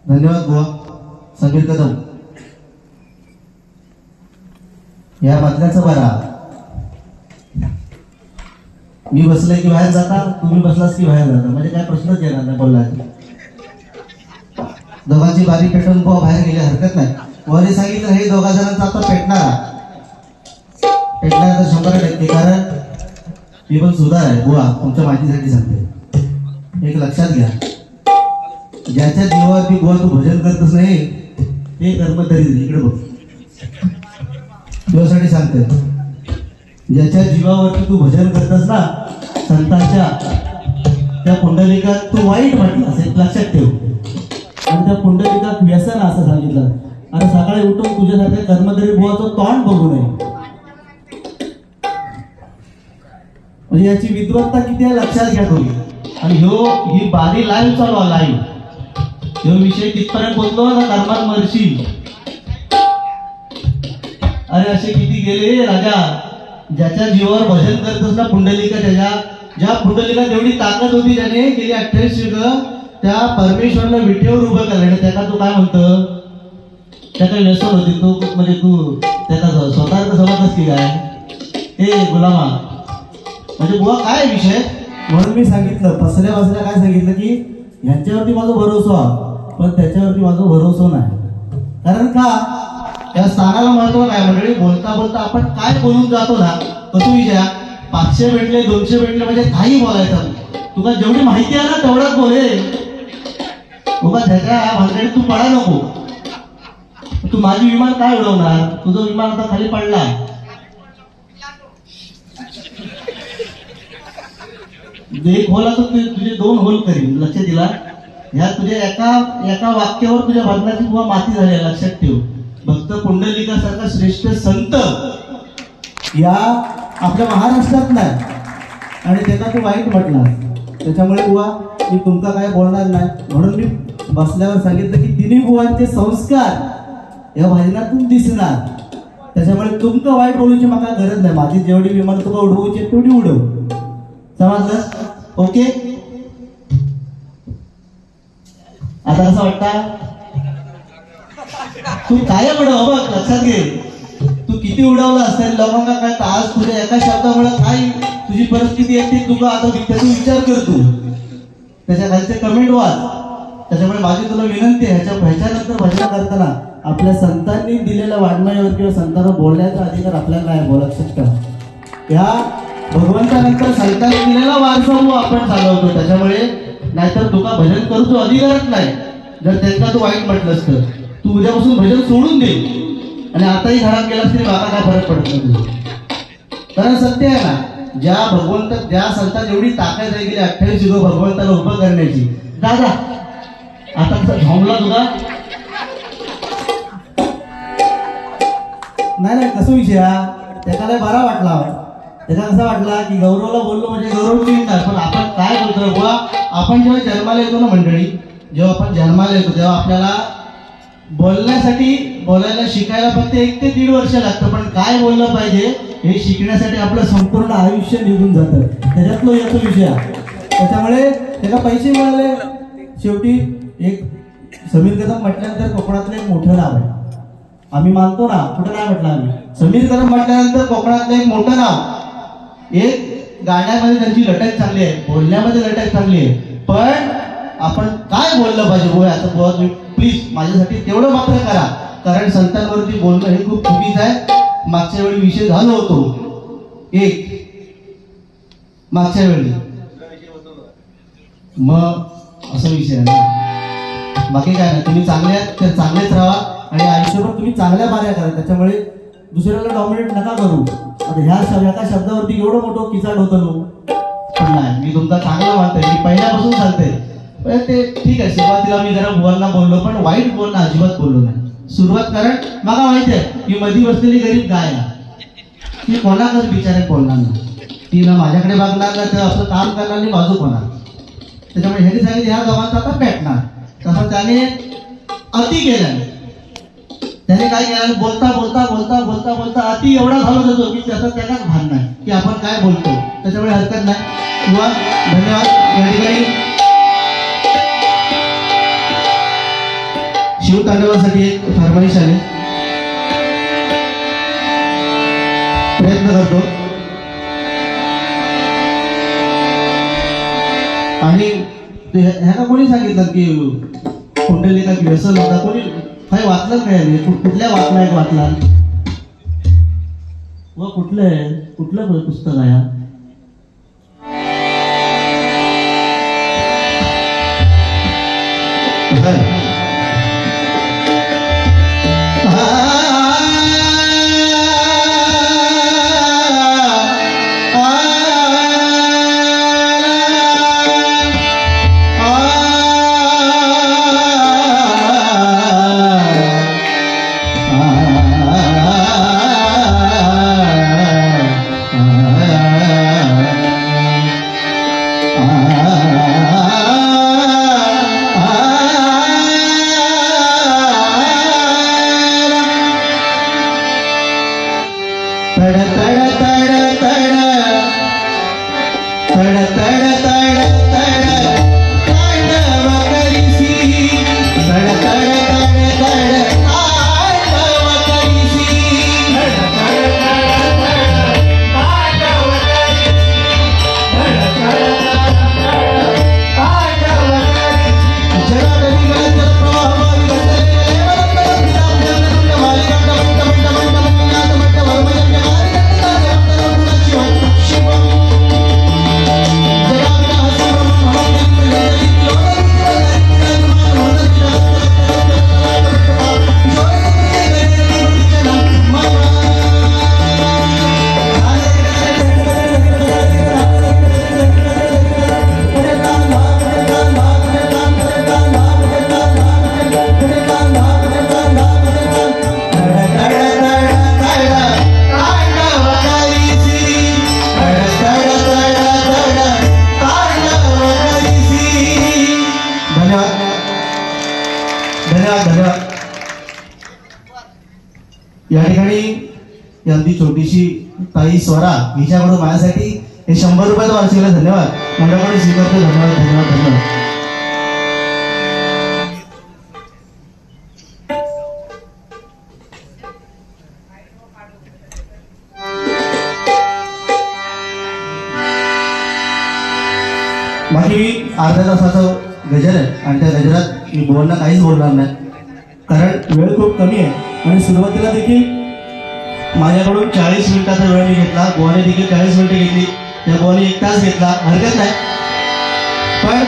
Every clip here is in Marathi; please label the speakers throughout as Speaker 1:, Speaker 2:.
Speaker 1: धन्यवाद बुवा. समीर कदम या बदल्याचं बरा. मी बसले की बाहेर जाता, तुम्ही बसलास की बाहेर जाता, म्हणजे काय प्रश्नच येणार नाही बोलला. दोघांची बारी पेटून बुवा बाहेर गेली हरकत नाही. बुवाने सांगितलं हे दोघा जणांचा आता पेटणार तर 100%. कारण मी पण सुधार आहे बुवा, तुमच्या माहितीसाठी सांगते. एक लक्षात घ्या, ज्याच्या जीवावरती बुवा तू भजन करतच नाही ते कर्मचारी इकडे बघ. तुझ्यासाठी सांगते, ज्याच्या जीवावरती तू भजन करतस ना संतांच्या, त्या पुंडलिकात तू वाईट म्हटलं असेल लक्षात ठेव. आणि त्या पुंडलिकात व्यसन असं सांगितलं. अरे सकाळी उठून तुझ्यासारख्या कर्मचारी बुवाचं तोंड बघू नये. म्हणजे याची विद्वत्ता किती आहे लक्षात घ्या तुम्ही. आणि ही बारी लाईव्ह चालू आहे. लाईव्ह ह्यो विषय कितपर्यंत बोलतो ना, कर्मात मरशील. अरे असे किती गेले राजा, ज्याच्या जीवावर भजन करतोस ना पुंडलिका, ज्या पुंडलिकात एवढी ताकद होती त्याने गेली 28 युग त्या परमेश्वरला विटेवर उभं केलं. त्याला तू काय म्हणतं, त्याला व्यसन होती तू, म्हणजे तू त्याला स्वतः समजतस की काय हे गुलामा. म्हणजे बुवा काय विषय. म्हणून मी सांगितलं बसल्या काय सांगितलं की ह्यांच्यावरती माझा भरोसा, पण त्याच्यावरती माझा भरोसा नाही. कारण का, त्या स्थानाला महत्व काय मंडळी. बोलता बोलता आपण काय बोलून जातो ना, कसं विषय 500 भेटले 200 भेटले म्हणजे काही बोलायचं. तुला जेवढी माहिती आहे ना तेवढंच बोले. बाबा त्याच्या भानगडीत तू पडा नको. तू माझी विमान काय उडवणार, तुझं विमान आता खाली पडला. एक होल तर तुझे 2 होल करीन, लक्ष दिला. ह्या तुझ्या एका वाक्यावर तुझ्या भागनाची बुवा माती झाली, लक्षात ठेव. भक्त पुंडलिकासारखा श्रेष्ठ संत या आपल्या महाराष्ट्रात नाही, आणि त्याचा तू वाईट म्हटला. त्याच्यामुळे बुवा मी तुमका काय बोलणार नाही. म्हणून मी बसल्यावर सांगितलं की तिन्ही बुवांचे संस्कार या भजनातून दिसणार. त्याच्यामुळे तुमचं वाईट बोलूची मला गरज नाही. माझी जेवढी विमान तुला उडवूची तेवढी उडव. समजलं? ओके. आता कसं वाटता, तू काय उडव बघ, लक्षात घे. तू किती उडवलं असेल लोकांना काय, आज तुझ्या एका शब्दामुळे काय तुझी परिस्थिती येते तुला आता त्याचा विचार कर. तू त्याच्या खालचे कमेंट वाच. त्याच्यामुळे माझी तुला विनंती आहे, ह्याच्यानंतर भजन करताना आपल्या संतांनी दिलेल्या वाङ्मयावर किंवा संतांना बोलण्याचा अधिकार आपल्याला नाही. बोला शकता ह्या भगवंतानंतर संतांनी दिलेला वारसा आपण चालवतो. त्याच्यामुळे नाहीतर तुका भजन करूच अधिकारच नाही. जर त्यांना तू वाईट म्हटलंस तर तू उद्यापासून भजन सोडून दे, आणि आताही घरात गेलास तरी मला काय फरक पडत नाही. कारण सत्य आहे ना, ज्या संतात एवढी ताकद आहे गेली 28 युग भगवंताला उभं करण्याची. दादा आता कसं झोंबला तुला नाही कसं विषय, त्याला बरा वाटला. त्याचा कसा वाटला की गौरवला बोललो म्हणजे गौरव मिळणार. पण आपण काय बोलतो बुवा, आपण जेव्हा जन्माला येतो ना मंडळी, जेव्हा आपण जन्माला येतो तेव्हा आपल्याला बोलायला शिकायला फक्त 1 ते 1.5 वर्ष लागतं. पण काय बोललं पाहिजे हे शिकण्यासाठी आपलं संपूर्ण आयुष्य निघून जातं. त्याच्यातलं येतो विषय. त्याच्यामुळे त्याला पैसे मिळाले. शेवटी एक समीर कदम म्हटल्यानंतर कोकणातलं एक मोठं नाव आहे. आम्ही मानतो ना, कुठं नाही म्हटलं आम्ही. समीर कदम म्हटल्यानंतर कोकणातलं एक मोठं नाव. एक गाण्यामध्ये त्यांची लटक चांगली आहे, बोलण्यामध्ये लटक चांगली आहे. पण आपण काय बोललं पाहिजे बोल, आता बुवा तुम्ही प्लीज माझ्यासाठी तेवढं मात्र करा. कारण संतांवरती बोलणं हे खूप चुकीचं आहे. मागच्या वेळी विषय झालो होतो मागच्या वेळी, मग असं विषय आहे ना. बाकी काय नाही, तुम्ही चांगले आहात तर चांगलेच राहा, आणि आयुष्यभर तुम्ही चांगल्या बाऱ्या करा. त्याच्यामुळे दुसऱ्याला डॉमिनेट नका करू. आता ह्या एका शब्दावरती एवढं मोठं किचाड होतं पण नाही. मी तुमचा चांगला मानतोय, मी पहिल्यापासून सांगते. ते ठीक आहे, सुरुवातीला मी जरा बुवांना बोललो, पण वाईट बोलणं अजिबात बोललो नाही. सुरुवात कारण मला माहिती आहे की मधी बसलेली गरीब गाय ना, ती कोणाकडे बिचारे बोलणार ना, ती ना माझ्याकडे बघणार ना, तर आपलं काम करणार नाही, बाजू होणार. त्याच्यामुळे ह्यांनी सांगितलं ह्या गावांचा आता पेटणार. तसं त्याने अति केलं. त्याने काय केलं, बोलता अति एवढा झाला जातो की त्याचा त्यालाच भान नाही की आपण काय बोलतो. त्याच्यामुळे हरकत नाही. किंवा धन्यवाद या ठिकाणी. शिवतांडवासाठी एक फरमाईश आली, प्रयत्न करतो. आणि ह्याला कोणी सांगितलं की कुंडलिका व्यसन होता? कोणी काय वाचलं काय? कुठल्या वाचनात वाचला व कुठलं पुस्तक आहे? या ठिकाणी अगदी छोटीशी ताई स्वरा हिच्याकडून माझ्यासाठी हे 100 रुपयाचं वार्षिकला धन्यवाद मंडळाकडे स्वीकारतो. धन्यवाद धन्यवाद धन्यवाद. बाकी अर्ध्या तासाचं गजर आहे आणि त्या गजरात मी बोलणं काहीच बोलणार नाही, कारण वेळ खूप कमी आहे. आणि सुरुवातीला देखील माझ्याकडून 40 मिनिटाचा वेळ मी घेतला, गोवाने देखील 40 मिनिटं घेतली, त्या गोवाने 1 तास घेतला, हरकत नाही. पण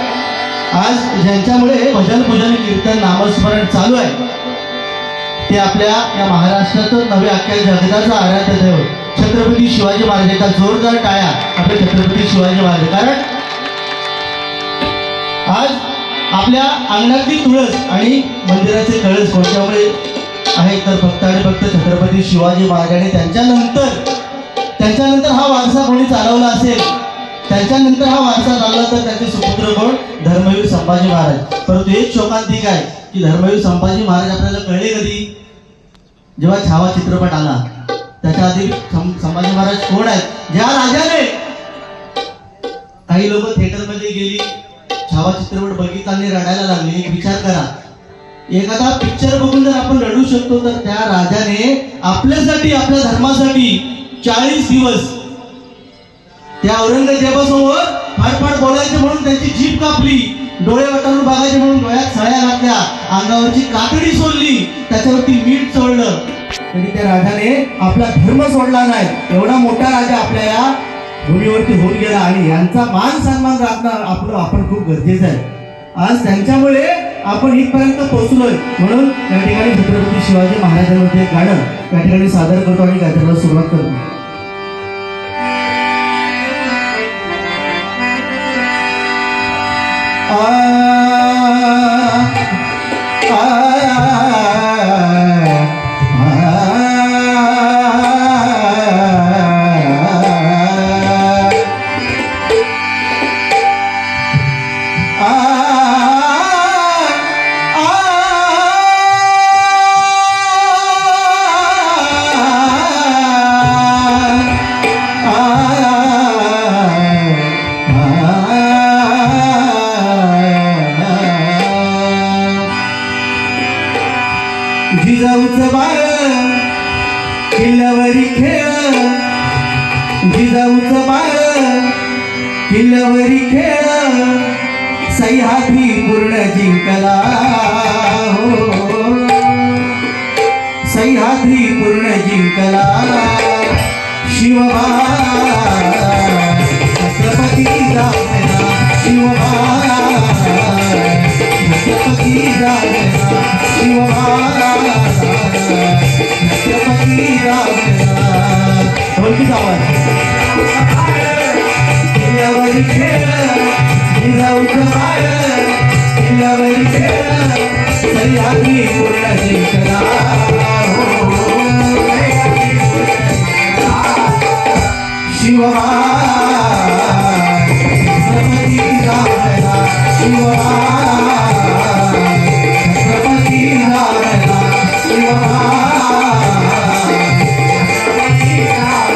Speaker 1: आज ज्यांच्यामुळे भजन पूजन कीर्तन नामस्मरण चालू आहे ते आपल्या या महाराष्ट्राचं नव्हे अख्ख्या जगताचं आराध्य दैवत छत्रपती शिवाजी महाराजांचा जोरदार टाळ्या आपले छत्रपती शिवाजी महाराज. कारण आज आपल्या अंगणातली तुळस आणि मंदिराचे कळस कोणत्यामुळे आहे तर फक्त आणि फक्त छत्रपती शिवाजी महाराजांनी त्यांच्यानंतर हा वारसा कोणी चालवला असेल, त्यांच्यानंतर हा वारसा चालवला तर त्याचे सुपुत्र कोण? धर्मवीर संभाजी महाराज. परंतु एक शोकांतिक आहे की धर्मवीर संभाजी महाराज आपल्याला कळले कधी? जेव्हा छावा चित्रपट आला. त्याच्या आधी संभाजी महाराज कोण आहेत? ज्या राजाने, काही लोक थिएटरमध्ये गेली, छावा चित्रपट बघितला आणि रडायला लागले. एक विचार करा, एखादा पिक्चर बघून जर आपण रडू शकतो तर त्या राजाने आपल्यासाठी, आपल्या धर्मासाठी 40 दिवस त्या औरंगजेबासमोर फाडफाड बोलायचे म्हणून त्यांची जीभ कापली, डोळे वाटारून बघायचे म्हणून डोळ्यात सळ्या घातल्या, अंगावरची कातडी सोडली, त्याच्यावरती मीठ चोळलं, तरी त्या राजाने आपला धर्म सोडला नाही. एवढा मोठा राजा आपल्या या भूमीवरती होऊन गेला आणि यांचा मान सन्मान राखणं आपण खूप गरजेचं आहे. आज त्यांच्यामुळे आपण इथपर्यंत पोहोचलोय. म्हणून या ठिकाणी छत्रपती शिवाजी महाराजांवरती एक गाणं या ठिकाणी सादर करतो आणि गाण्याला सुरुवात करतो. जिजाऊचं बाळ किल्ल्यावरी खेळ, जिजाऊचं बाळ किल्ल्यावरी खेळ, सह्याद्री पूर्ण जिंकला हो, सह्याद्री पूर्ण जिंकला शिवबा छत्रपती राजा, शिवबा छत्रपती राजा, शिवबा छत्रपती राजा. ढोलकीचा आवाज. किल्ल्यावरी खेळ, जिजाऊचं बाळ किल्ल्यावरी खेळ, सह्याद्री पूर्ण जिंकला शिवबा छत्रपती राजा, शिवबा छत्रपती राजा, शिवबा.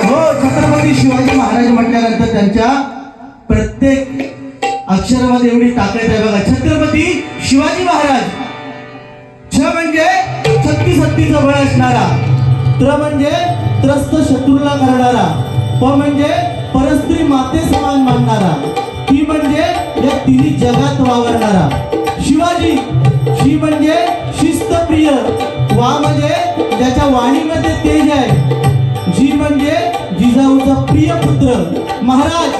Speaker 1: हो, छत्रपती शिवाजी महाराज म्हटल्यानंतर त्यांच्या प्रत्येक अक्षरामध्ये एवढी ताकद आहे बघा. छत्रपती शिवाजी महाराज. छ म्हणजे शक्ती शक्तीचं बळ असणारा, त्र म्हणजे त्रस्त शत्रूला करणारा, प म्हणजे परस्त्री माते समान मानणारा, ती म्हणजे या तिन्ही जगात वावरणारा. शिवाजी. शी म्हणजे शिस्तप्रिय, वा म्हणजे त्याच्या वाणीमध्ये तेज आहे, जी म्हणजे जिजाऊचा प्रिय पुत्र. महाराज.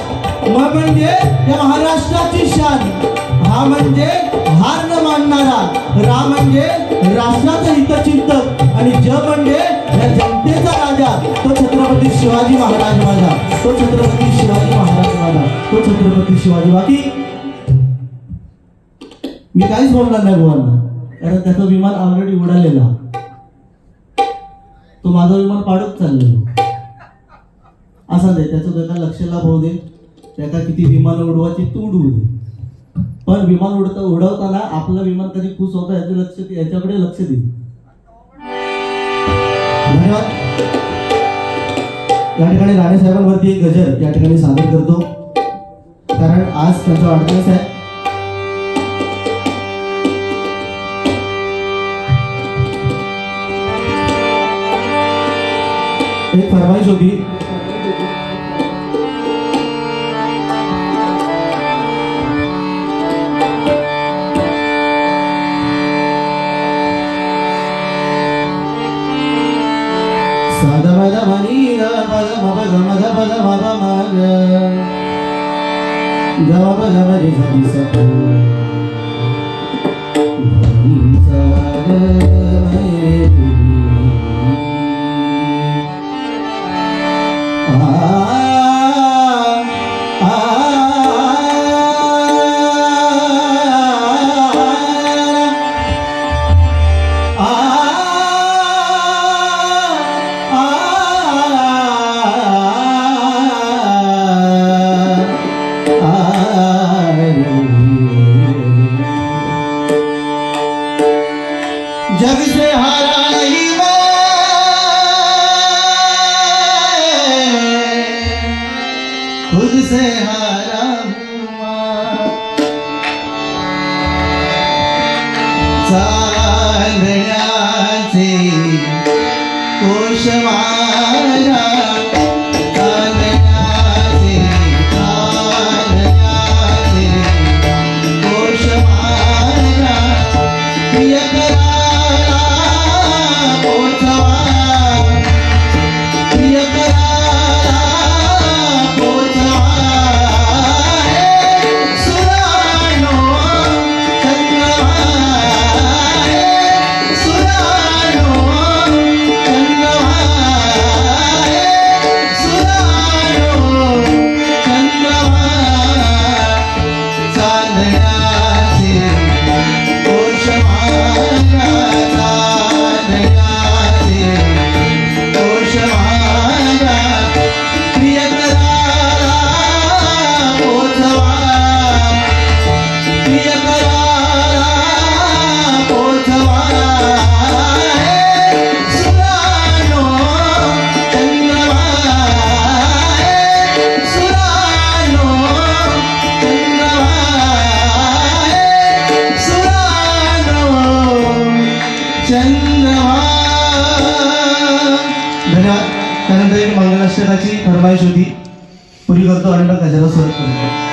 Speaker 1: म म्हणजे या महाराष्ट्राची शान, हा म्हणजे हार न मानणारा, रा म्हणजे राष्ट्राचा हितचिंतक, आणि ज म्हणजे या जनतेचा राजा. तो छत्रपती शिवाजी महाराज माझा, तो छत्रपती शिवाजी महाराज माझा, तो छत्रपती शिवाजी. बाकी मी काहीच बोलणार नाही बुवांना, कारण त्याचं विमान ऑलरेडी उडालेला, तो माझं विमान पाडत चाललेलो. असा दे, त्याचं त्याचा लक्षला भाऊ दे, त्याचा किती विमान उडवायची तू उडवू दे, पण विमान उडवताना आपलं विमान कधी खुश होतं याच्याकडे लक्ष दे. धन्यवाद. या ठिकाणी राणे साहेबांवरती एक गजर या ठिकाणी सादर करतो, कारण आज त्यांचा वाढदिवस आहे. एक फरमाईश होती. साधा माझा मनी माझा बाबा माझा माझा बाबा माझ गावा बजा माझी झाली सपो जग से हारा नहीं मैं, खुद से हारा हुआ. चांदण्याचे कोश मारा, चांदण्याचे कोश मारा, प्रिय करा चांदण्याचे कोश मारा. चंद्रमा. धन्यवाद. त्यानंतर एक मंगलाष्टकाची फरमाईश होती, पुरी करतो आणि मग गजरा सुरुवात करतो.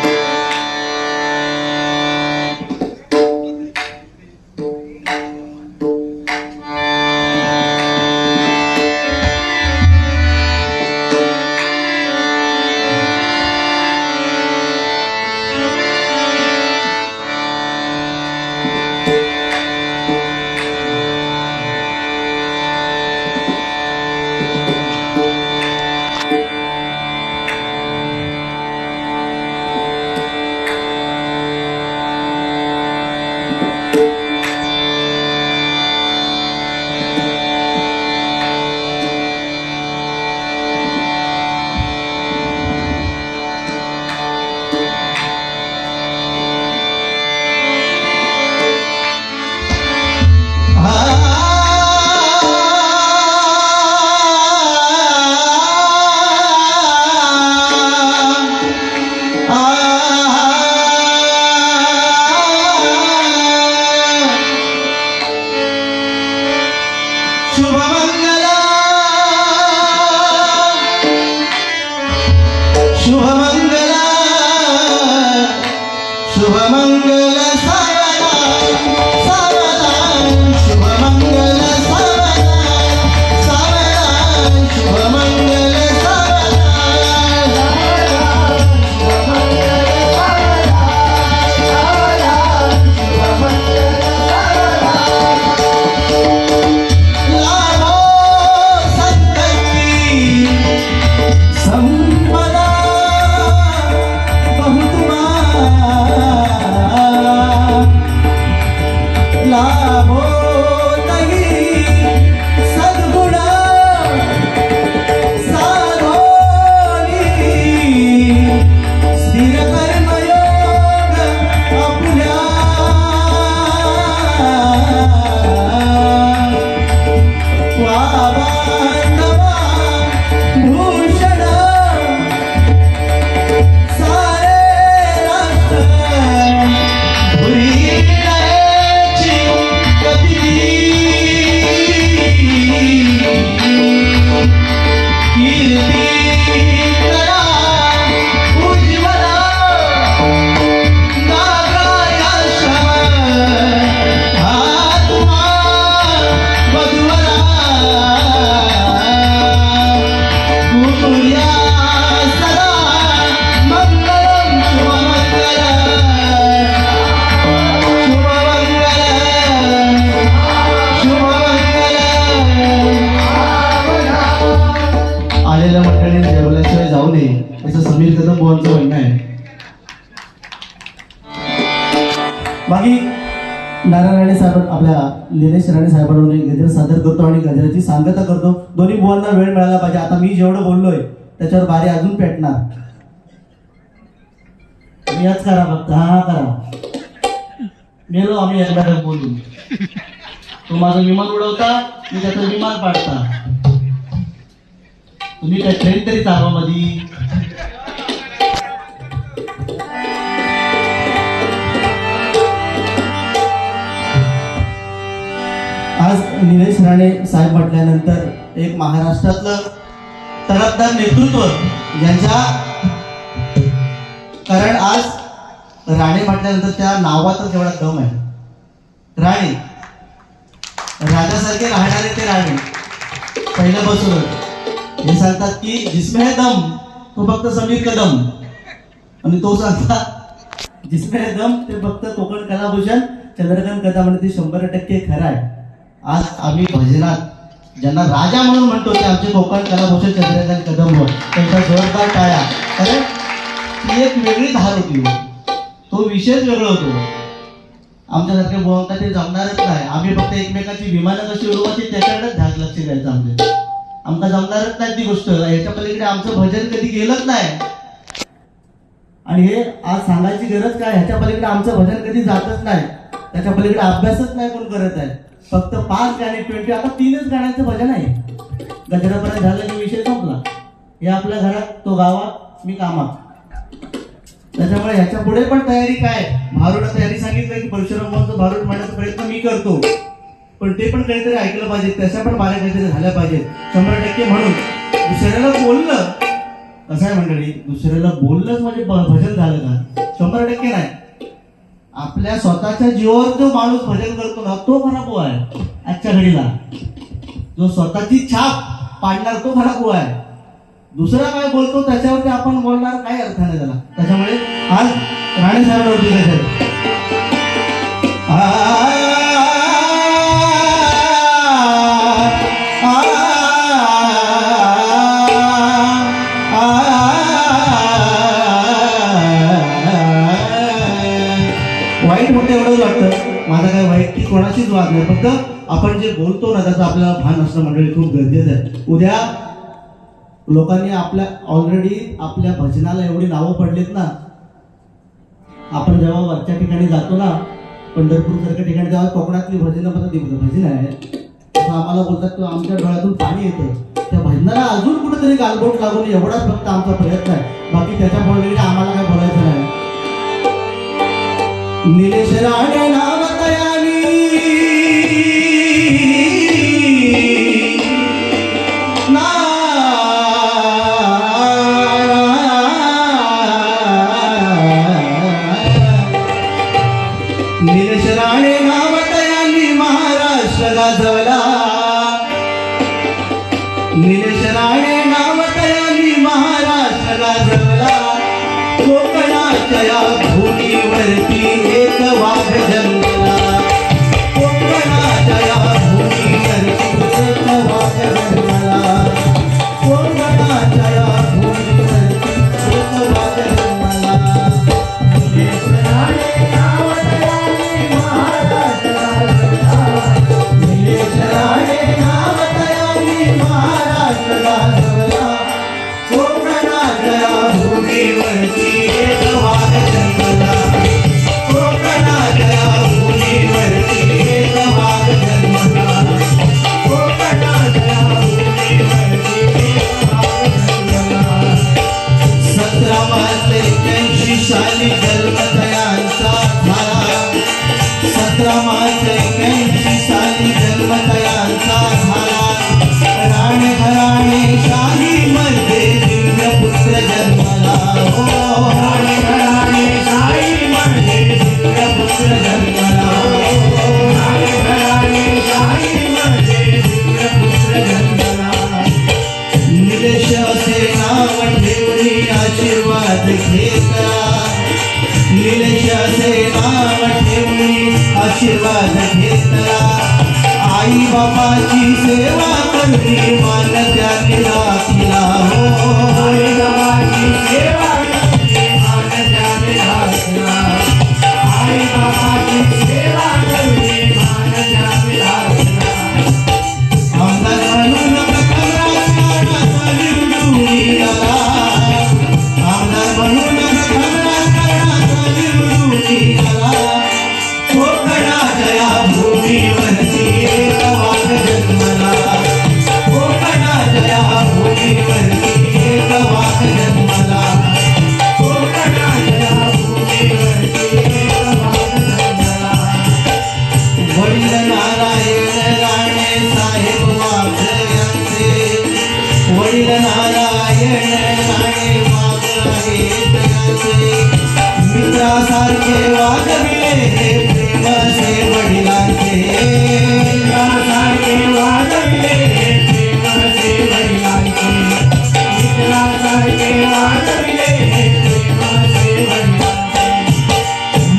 Speaker 1: बाकी नारायण राणे साहेब आपल्या निलेश राणे साहेबांनी गजर सादर करतो आणि गजराची सांगता करतो. दोन्ही बुवांना वेळ मिळाला पाहिजे. आता मी जेवढं बोललोय त्याच्यावर बारी अजून पेटणार. याच करा फक्त हा करा. मेलो आम्ही एकदा बोलून. तो माझं विमान उडवता, मी त्याचं विमान पाडता. तुम्ही काय ट्रेन तरी चालवा मधी. आज निलेश राणे साहेब म्हटल्यानंतर एक महाराष्ट्रातलं तडफदार नेतृत्व ज्यांच्या, कारण आज राणे म्हटल्यानंतर त्या नावातच एवढा दम आहे. राणे राजासारखे राहणारे ते राणे पहिल्यापासूनच हे सांगतात की जिसमें है दम तो फक्त समीर कदम, आणि तो सांगतात जिसमें है दम ते फक्त कोकण कलाभूषण चंद्रकांत कदम, आणि ते 100% खरं आहे. आज आम्ही भजनात ज्यांना राजा म्हणून म्हणतो ते आमचे कोकण कलाभूषण चंद्रकांत कदम होत. त्यांचा जोरदार टाळ्या. कारण ती एक वेगळी धार होती, तो विषयच वेगळा होतो. आमच्यासारख्या बोलता ते जमणारच नाही. आम्ही फक्त एकमेकाची विमानं कशी उडवायची त्याच्याकडेच ध्यान लक्ष द्यायचं. आमचं जमणारच नाही ती गोष्ट. ह्याच्या पलीकडे आमचं भजन कधी गेलंच नाही. आणि हे आज सांगायची गरज काय, ह्याच्या पलीकडे आमचं भजन कधी जातच नाही. त्याच्या पलीकडे अभ्यासच नाही कोण करत आहे. फक्त 5 गाणी 20, आता 3च गाण्यांचं भजन आहे. गजरापर्यंत झालं की विषय संपला. हे आपल्या घरात, तो गावात, मी कामात. त्याच्यामुळे ह्याच्या पुढे पण तयारी काय, भारूड तयारी सांगितलं की परशुरामांचं भारूड म्हणण्याचा प्रयत्न मी करतो. पण ते पण काहीतरी ऐकलं पाहिजे, त्याच्या पण बाऱ्या काहीतरी झाल्या पाहिजेत 100%. म्हणून दुसऱ्याला बोललं, कसं आहे मंडळी, दुसऱ्याला बोललंच म्हणजे भजन झालं का? 100% नाही. आपल्या स्वतःच्या जीवावर जो माणूस भजन करतो ना, तो खरा बुवा आहे आजच्या घडीला. जो स्वतःची छाप पाडणार तो खरा बुवा आहे. दुसरा काय बोलतो त्याच्यावरती आपण बोलणार, काय अर्थ नाही त्याला. त्याच्यामुळे आज राणे साहेबांवरती काय वाईट होतं एवढंच वाटतं. माझा काय वाईट की कोणाशीच वाद नाही, फक्त आपण जे बोलतो ना त्याचं आपल्याला भान असणं मंडळी खूप गरजेचं आहे. उद्या लोकांनी आपल्या ऑलरेडी आपल्या भजनाला एवढी नावं पडलीत ना. आपण जेव्हा वरच्या ठिकाणी जातो ना, पंढरपूर सारख्या ठिकाणी, तेव्हा कोकणातली भजन आहे असं आम्हाला बोलतात, तेव्हा आमच्या डोळ्यातून पाणी येतं. त्या भजनाला अजून कुठेतरी गालबोट लागून एवढाच फक्त आमचा प्रयत्न आहे. बाकी त्याच्या बोललेली आम्हाला काय बोलायचं नाही. निलेश राणे नाव तयारी निलेश राणे नाव तयारी महाराष्ट्र गाजवला. निलेश राणे नाव तयारी महाराष्ट्र गाजवला. कोकणाच्या या भूमीवरती एक वाघ जन्मला. कोकणाच्या या भूमीवरती एक वाघ जन्मला. कोकणाच्या या भूमीवरती एक वाघ जन्मला. निलेश राणे नाव तयारी महाराष्ट्र गाजवला. निलेश राणे नाव तयारी महाराष्ट्र गाजवला. कोकणाच्या या भूमीवरती एक वाघ जन्मला. कोकणाच्या या भूमीवरती एक वाघ जन्मला. कोकणाच्या या भूमीवरती एक वाघ जन्मला. 1781 साली जन्म तयांचा झाला. 1781 साली जन्म तयांचा झाला. राणघराणे शाही मध्ये दिव्य पुत्र जन्मला. हो राणघराणे शाही मध्ये दिव्य पुत्र जन्मला. राणघराणे शाही मध्ये दिव्य पुत्र जन्मला. निलेश असे नाव ठेवणी आशीर्वाद घेतला. निलेश असे नाव ठेवणी आशीर्वाद घेतला. आई बापाची सेवा करणी मान त्याने राखला. हो आई बाबाची सेवा करणी मान त्याने राखला. आई बाबाची सेवा करणी मान त्याने राखला. आमदार म्हणून प्रथम राजकारणाचा निवडून आला. आमदार म्हणून प्रथम राजकारणाचा निवडून आला. कोकणाच्या या भूमीवरती एक वाघ जन्मला. कोकणाच्या या भूमीवरती एक वाघ जन्मला. कोकणाच्या या भूमीवरती एक वाघ जन्मला. वडील नारायण राणे साहेब वाघ यांचे. वडील नारायण राणे वाघ आहेत यांचे. मित्रासारखे वागविले हे प्रेमाचे वडिलांचे. मित्रासारखे वागविले हे प्रेमाचे वडिलांचे. मित्रासारखे वागविले हे प्रेमाचे वडिलांचे.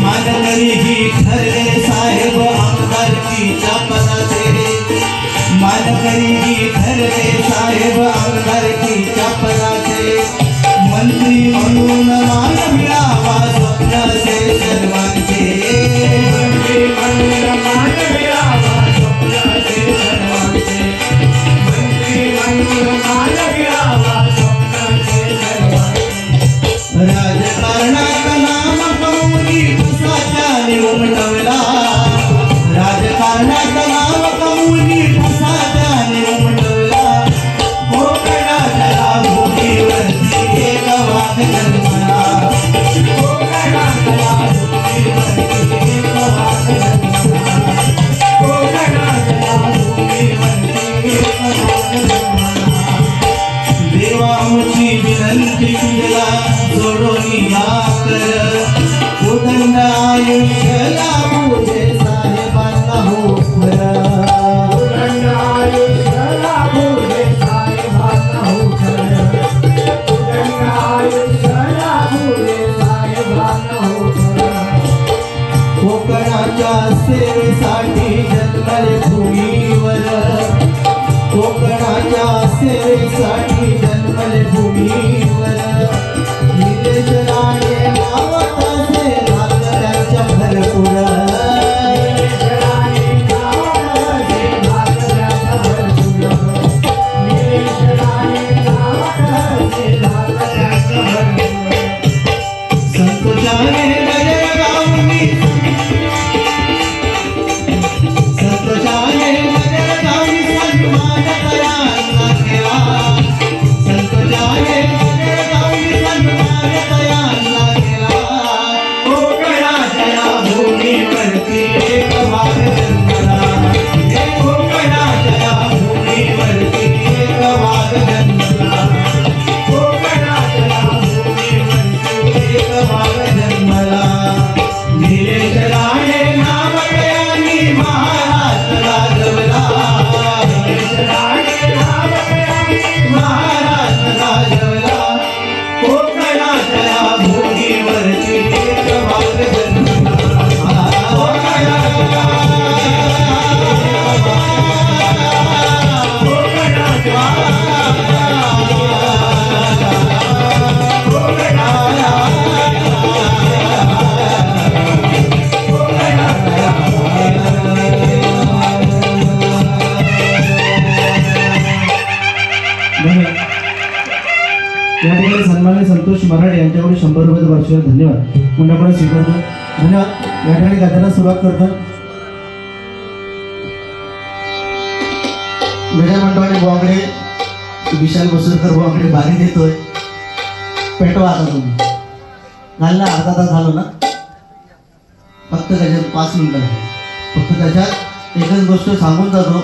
Speaker 1: मानकरी ही ठरले साहेब आमदारकीच्या पदाचे. मानकरी ही ठरले साहेब आमदारकीच्या पदाचे. मंत्री म्हणून मान मिळावा स्वप्नाचे सर्वांचे. आणि संतोष मराठे यांच्याकडून 100 रुपयाचा वार्षिक धन्यवाद पुण्याकडे स्वीकारतो. धन्यवाद. या ठिकाणी गाण्याला सुरुवात करतो. वेगळ्या मंडळाने बोवाकडे विशाल बसुरकर बोवाकडे बारी देतोय. पेटवा आता तुम्ही. घालला अर्धा तास झालो ना, फक्त त्याच्यात 5 मिनिटं. फक्त त्याच्यात एकच गोष्ट सांगून जातो.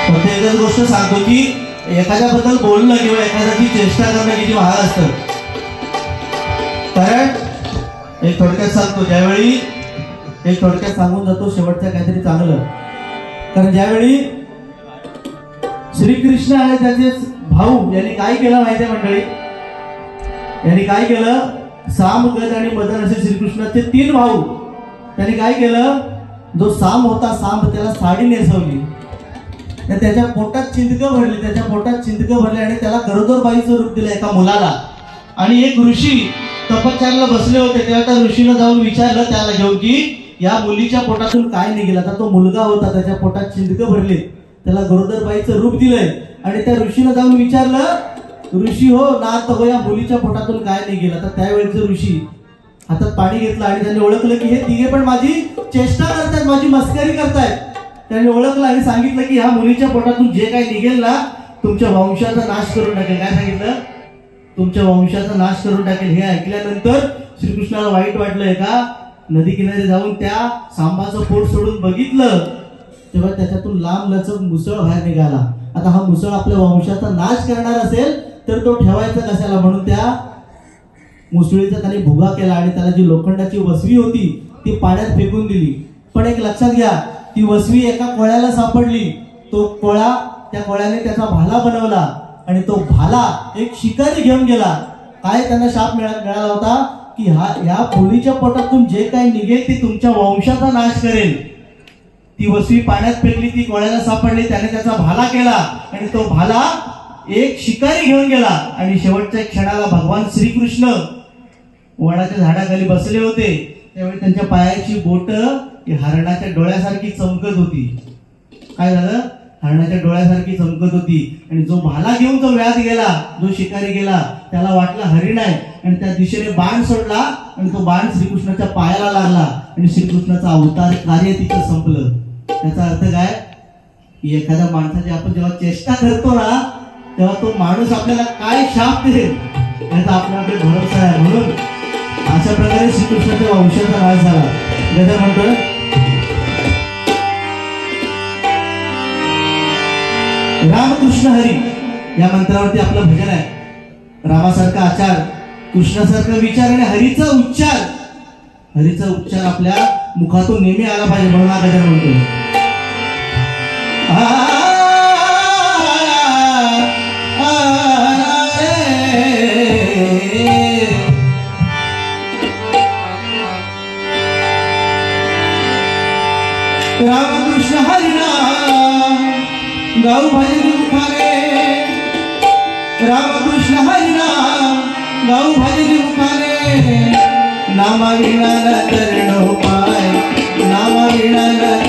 Speaker 1: फक्त एकच गोष्ट सांगतो की एखाद्याबद्दल बोलणं किंवा एखाद्याची चेष्टा करणं किती महाग असतं. कारण एक थोडक्यात सांगतो, ज्यावेळी एक थोडक्यात सांगून जातो शेवटचं काहीतरी चांगलं. कारण ज्यावेळी श्रीकृष्ण आणि त्याचे भाऊ यांनी काय केलं माहिती आहे मंडळी? यांनी काय केलं? साम, गज आणि मदन असे श्रीकृष्णाचे 3 भाऊ. त्यांनी काय केलं? जो साम होता, साम, त्याला साडी नेसवली, त्याच्या पोटात चिंतकं भरली, त्याच्या पोटात चिंतकं भरले आणि त्याला गरोदर बाईचं रूप दिलं एका मुलाला. आणि एक ऋषी तपश्चर्याला बसले होते, तेव्हा त्या ऋषीनं जाऊन विचारलं त्याला घेऊन की या मुलीच्या पोटातून काय निघेल. आता तो मुलगा होता, त्याच्या पोटात चिंतकं भरले, त्याला गरोदर बाईचं रूप दिलंय. आणि त्या ऋषीनं जाऊन विचारलं, ऋषी हो नाथ हो, या मुलीच्या पोटातून काय निघेल. आता त्यावेळेचं ऋषी हातात पाणी घेतलं आणि त्यांनी ओळखलं की हे तिघे पण माझी चेष्टा करतायत, माझी मस्करी करतायत. त्यांनी ओळखलं आणि सांगितलं की ह्या मुलीच्या पोटातून जे काही निघेल ना, तुमच्या वंशाचा नाश करून टाकेल. काय सांगितलं? तुमच्या वंशाचा नाश करून टाकेल. हे ऐकल्यानंतर श्रीकृष्णाला वाईट वाटलं. एका नदी किनारी जाऊन त्या सांबाचं पोट सोडून बघितलं, तेव्हा त्याच्यातून लांब लचक मुसळ बाहेर निघाला. आता हा मुसळ आपल्या वंशाचा नाश करणार असेल तर तो ठेवायचा कशाला, म्हणून त्या मुसळीचा त्याने भुगा केला आणि त्याला जी लोखंडाची वसवी होती ती पाण्यात फेकून दिली. पण एक लक्षात घ्या, ती वसवी एका कोळ्याला सापडली. तो कोळा, त्या कोळ्याने त्याचा भाला बनवला आणि तो भाला एक शिकारी घेऊन गेला. काय त्यांना शाप मिळाला होता की ह्या मुलीच्या पोटातून जे काही निघेल ते तुमच्या वंशाचा नाश करेल. ती वसवी पाण्यात फेकली, ती कोळ्याला सापडली, त्याने त्याचा भाला केला आणि तो भाला एक शिकारी घेऊन गेला. आणि शेवटच्या क्षणाला भगवान श्रीकृष्ण वडाच्या झाडाखाली बसले होते, त्यावेळी त्यांच्या पायाची बोट हरणाच्या डोळ्यासारखी चमकत होती. काय झालं? हरणाच्या डोळ्यासारखी चमकत होती. आणि जो भाला घेऊन तो व्याध गेला, जो शिकारी गेला, त्याला वाटलं हरिण आहे आणि त्या दिशेने बाण सोडला आणि तो बाण श्रीकृष्णाच्या पायाला लागला आणि श्रीकृष्णाचा अवतार कार्य तिथं संपलं. त्याचा अर्थ काय? की एखाद्या माणसाची आपण जेव्हा चेष्टा करतो ना, तेव्हा तो माणूस आपल्याला काय शाप देईल याचा आपल्याकडे भरोसा आहे. म्हणून अशा प्रकारे श्रीकृष्णाच्या वंशाचा नाश झाला. गजर म्हणतोय, रामकृष्ण हरी या मंत्रावरती आपलं भजन आहे. रामासारखा आचार, कृष्णासारखा विचार आणि हरीचा उच्चार, हरीचा उच्चार आपल्या मुखातून नेहमी आला पाहिजे. म्हणून हा गजर म्हणतोय. रामकृष्ण हरी नाम गाऊ भजनी मुखाने, रामकृष्ण हरी नाम गाऊ भजनी मुखाने. नामा विना न तरण उपाय, नामा विना न